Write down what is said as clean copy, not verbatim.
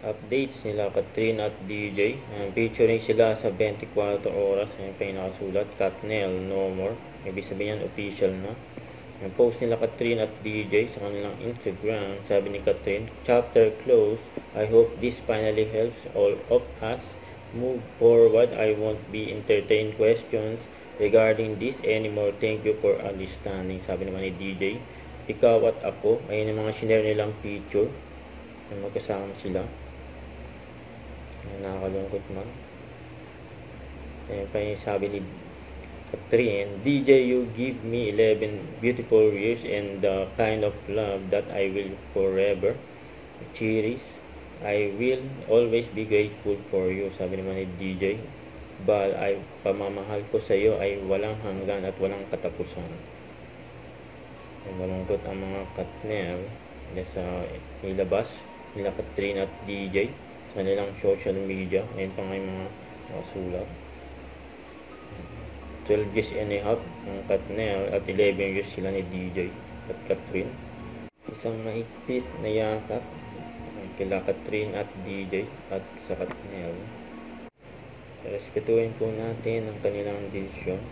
updates nila Katrin at DJ. Featuring sila sa 24 oras. Ayan pa yung nakasulat. Katnel, no more. Ibig sabihin yan, official na. Yung post nila Katrin at DJ sa kanilang Instagram. Sabi ni Katrin, chapter closed. I hope this finally helps all of us move forward. I won't be entertain questions regarding this anymore. Thank you for understanding. Sabi naman ni DJ. Ikaw at ako. Ayun yung mga share nilang picture. Magkasama sila. Nakakalungkot man. Ayun pa yung sabi ni Katrin, DJ, you give me 11 beautiful years and the kind of love that I will forever cherish. I will always be grateful for you. Sabi naman ni DJ, Bal, ay pamamahal ko sa iyo ay walang hanggan at walang katapusan. Malungkot ang mga Katnel sa nilabas nila Katrin at DJ sa nilang social media. Ayun pa nga yung mga sulat. 12 years and a half ang Katnel at 11 years sila ni DJ at Katrin. Isang mahigpit na yakap kila Katrin at DJ at sa Katnel. Respetuhin po natin ang kanilang desisyon.